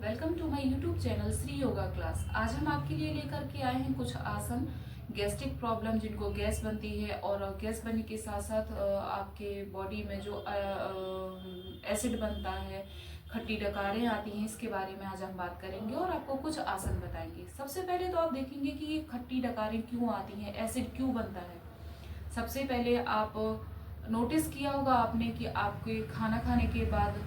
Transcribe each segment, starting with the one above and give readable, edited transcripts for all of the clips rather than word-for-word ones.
Welcome to my YouTube channel Shri yoga class. आज हम आपके लिए लेकर के आए हैं कुछ आसन गैस्ट्रिक प्रॉब्लम जिनको गैस बनती है और गैस बनने के साथ साथ आपके बॉडी में जो एसिड बनता है, खट्टी डकारें आती हैं, इसके बारे में आज हम बात करेंगे और आपको कुछ आसन बताएंगे। सबसे पहले तो आप देखेंगे कि ये खट्टी डकारें क्यों आती हैं, एसिड क्यों बनता है। सबसे पहले आप नोटिस किया होगा आपने कि आपके खाना खाने के बाद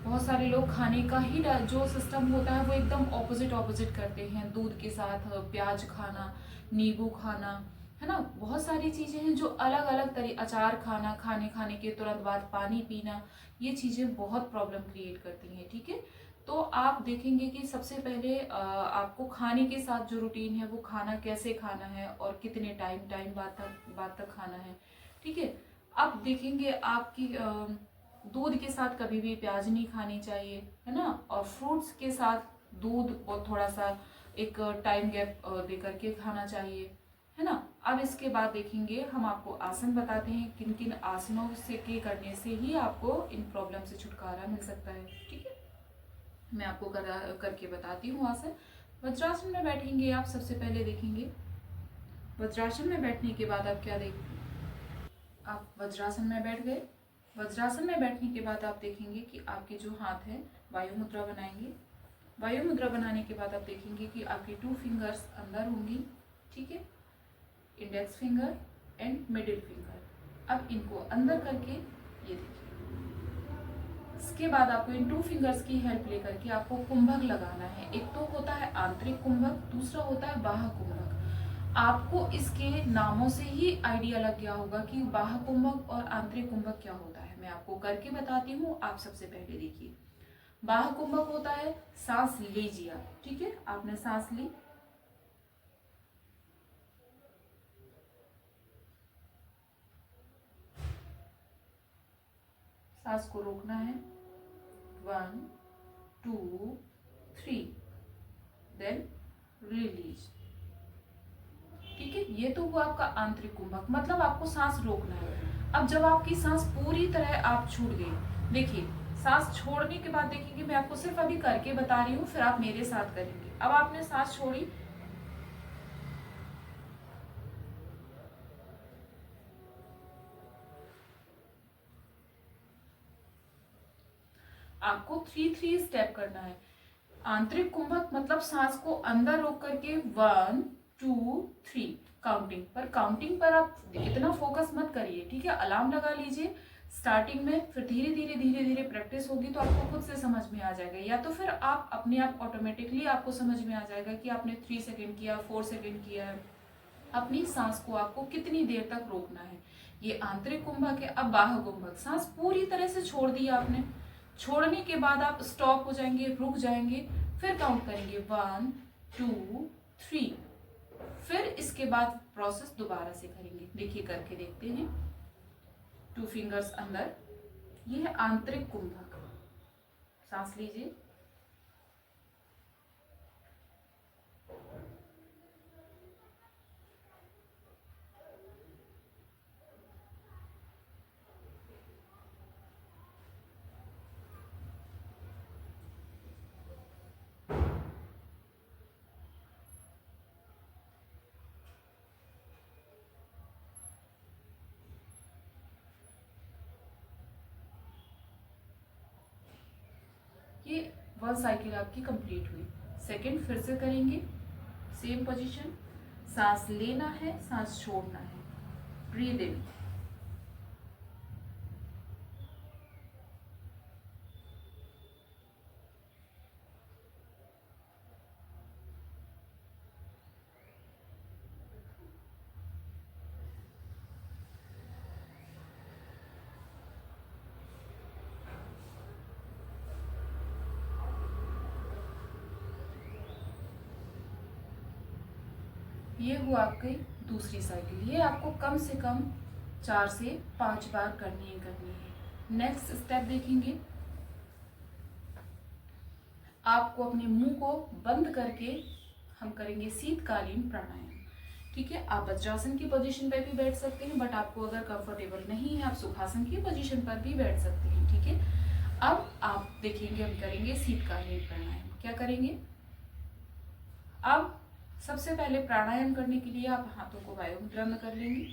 बहुत सारे लोग खाने का ही जो सिस्टम होता है वो एकदम ऑपोजिट करते हैं। दूध के साथ प्याज खाना, नींबू खाना, है ना, बहुत सारी चीजें हैं जो अलग अलग अचार खाना, खाने के तुरंत बाद पानी पीना, ये चीजें बहुत प्रॉब्लम क्रिएट करती हैं। ठीक है, तो आप देखेंगे कि सबसे पहले आपको खाने के साथ जो रूटीन है वो खाना कैसे खाना है और कितने टाइम बाद तक खाना है। ठीक है, अब देखेंगे आपकी दूध के साथ कभी भी प्याज नहीं खानी चाहिए, है ना, और फ्रूट्स के साथ दूध और थोड़ा सा एक टाइम गैप दे करके खाना चाहिए, है ना। अब इसके बाद देखेंगे हम आपको आसन बताते हैं किन किन आसनों से के करने से ही आपको इन प्रॉब्लम से छुटकारा मिल सकता है। ठीक है, मैं आपको करके बताती हूँ आसन। वज्रासन में बैठेंगे आप। सबसे पहले देखेंगे वज्रासन में बैठने के बाद आप क्या आप वज्रासन में बैठ गए। वज्रासन में बैठने के बाद आप देखेंगे कि आपके जो हाथ है वायु मुद्रा बनाएंगे। वायु मुद्रा बनाने के बाद आप देखेंगे कि आपकी 2 फिंगर्स अंदर होंगी। ठीक है, index finger and middle finger. अब इनको अंदर करके ये देखिए। इसके बाद आपको इन 2 फिंगर्स की हेल्प लेकर के आपको कुंभक लगाना है। एक तो होता है आंतरिक कुंभक, दूसरा होता है बाह्य कुंभक। आपको इसके नामों से ही आइडिया लग गया होगा कि बाह्य कुंभक और आंतरिक कुंभक क्या होता है। मैं आपको करके बताती हूँ। आप सबसे पहले देखिए, बाह्य कुंभक होता है सांस लीजिए आप। ठीक है, आपने सांस ली, सांस को रोकना है, 1 2 3, देन रिलीज। ठीक है, ये तो हुआ आपका आंतरिक कुंभक, मतलब आपको सांस रोकना है। अब जब आपकी सांस पूरी तरह आप छूट गई, देखिए सांस छोड़ने के बाद देखेंगे, मैं आपको सिर्फ अभी करके बता रही हूँ, फिर आप मेरे साथ करेंगे। अब आपने सांस छोड़ी, आपको 3 स्टेप करना है। आंतरिक कुंभक मतलब सांस को अंदर रोक करके 1 2 3 काउंटिंग पर। काउंटिंग पर आप इतना फोकस मत करिए। ठीक है, अलार्म लगा लीजिए स्टार्टिंग में, फिर धीरे धीरे प्रैक्टिस होगी तो आपको खुद से समझ में आ जाएगा, या तो फिर आप अपने आप ऑटोमेटिकली आपको समझ में आ जाएगा कि आपने 3 सेकेंड किया, 4 सेकेंड किया है। अपनी सांस को आपको कितनी देर तक रोकना है। ये आंतरिक कुंभक है। अब बाह्य कुंभक, सांस पूरी तरह से छोड़ दी आपने। छोड़ने के बाद आप स्टॉप हो जाएंगे, रुक जाएंगे, फिर काउंट करेंगे 1 2 3, फिर इसके बाद प्रोसेस दोबारा से करेंगे। देखिए करके देखते हैं। 2 फिंगर्स अंदर, ये है आंतरिक कुंभक। सांस लीजिए, ये 1 साइकिल आपकी कंप्लीट हुई। सेकंड फिर से करेंगे, सेम पोजीशन। सांस लेना है, सांस छोड़ना है, ब्रीद इन, ये हुआ आपकी दूसरी साइकिल। ये आपको कम से कम 4 से 5 बार करनी है। नेक्स्ट स्टेप देखेंगे, आपको अपने मुंह को बंद करके हम करेंगे शीतकालीन प्राणायाम। ठीक है, आप वज्रासन की पोजीशन पर भी बैठ सकते हैं, बट आपको अगर कंफर्टेबल नहीं है आप सुखासन की पोजीशन पर भी बैठ सकते हैं। ठीक है, अब आप देखेंगे हम करेंगे शीतकालीन प्राणायाम। क्या करेंगे? अब सबसे पहले प्राणायाम करने के लिए आप हाथों को वायु मुद्रा में कर लेंगे,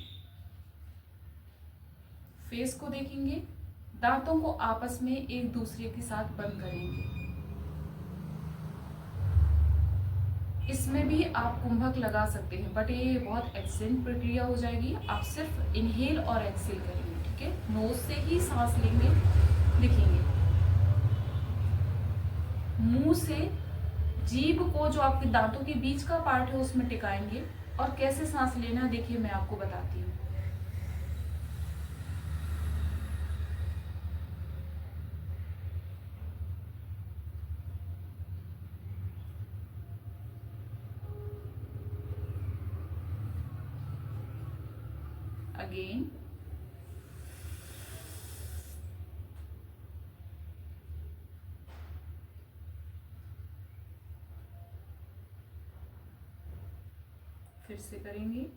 फेस को देखेंगे, दांतों को आपस में एक दूसरे के साथ बंद करेंगे। इसमें भी आप कुंभक लगा सकते हैं, बट ये बहुत एक्सटेंड प्रक्रिया हो जाएगी। आप सिर्फ इनहेल और एक्सेल करेंगे, ठीक है। नोज से ही सांस लेंगे, लिखेंगे, मुंह से जीभ को जो आपके दांतों के बीच का पार्ट है उसमें टिकाएंगे। और कैसे सांस लेना देखिए मैं आपको बताती हूँ। अगेन, फिर से करेंगे,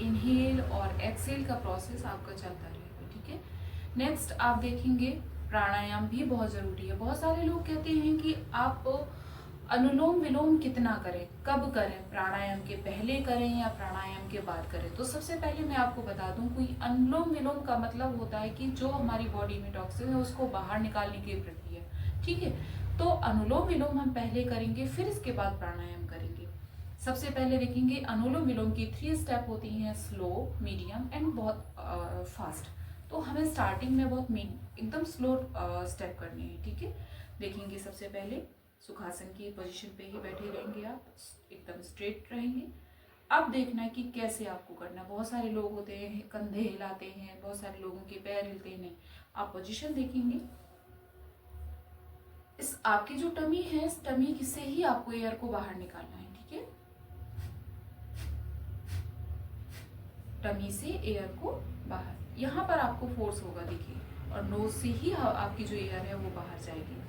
इनहेल और एक्सेल का प्रोसेस आपका चलता रहेगा, ठीक है। नेक्स्ट आप देखेंगे प्राणायाम भी बहुत जरूरी है। बहुत सारे लोग कहते हैं कि आप अनुलोम विलोम कितना करें, कब करें, प्राणायाम के पहले करें या प्राणायाम के बाद करें। तो सबसे पहले मैं आपको बता दूं, कोई अनुलोम विलोम का मतलब होता है कि जो हमारी बॉडी में टॉक्सिन है उसको बाहर निकालने की प्रक्रिया, ठीक है। तो अनुलोम विलोम हम पहले करेंगे, फिर इसके बाद प्राणायाम करेंगे। सबसे पहले देखेंगे अनुलोम विलोम की 3 स्टेप होती हैं, स्लो, मीडियम एंड बहुत फास्ट। तो हमें स्टार्टिंग में बहुत एकदम स्लो स्टेप करनी है, ठीक है। देखेंगे सबसे पहले सुखासन की पोजीशन पे ही बैठे रहेंगे, आप एकदम स्ट्रेट रहेंगे। अब देखना है कि कैसे आपको करना है। बहुत सारे लोग होते हैं कंधे हिलाते हैं, बहुत सारे लोगों के पैर हिलते हैं, नहीं। आप पोजीशन देखेंगे, इस आपकी जो टमी है, इस टमी से ही आपको एयर को बाहर निकालना है, ठीक है। टमी से एयर को बाहर, यहाँ पर आपको फोर्स होगा देखिए, और नोज से ही आपकी जो एयर है वो बाहर जाएगी।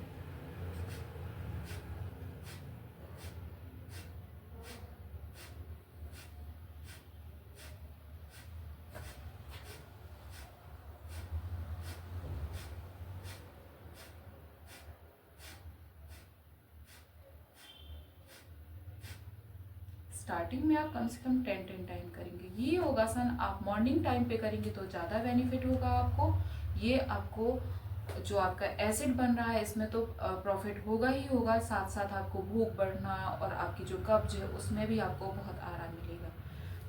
स्टार्टिंग में आप कम से कम 10 टाइम करेंगे। ये योगासन आप मॉर्निंग टाइम पे करेंगे तो ज़्यादा बेनिफिट होगा आपको। ये आपको जो आपका एसिड बन रहा है इसमें तो प्रॉफिट होगा ही होगा, साथ साथ आपको भूख बढ़ना और आपकी जो कब्ज है उसमें भी आपको बहुत आराम मिलेगा।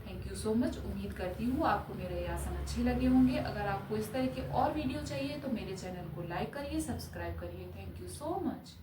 Thank you so much. उम्मीद करती हूँ आपको मेरे ये आसन अच्छे लगे होंगे। अगर आपको इस तरह के और वीडियो चाहिए तो मेरे चैनल को लाइक करिए, सब्सक्राइब करिए। Thank you so much.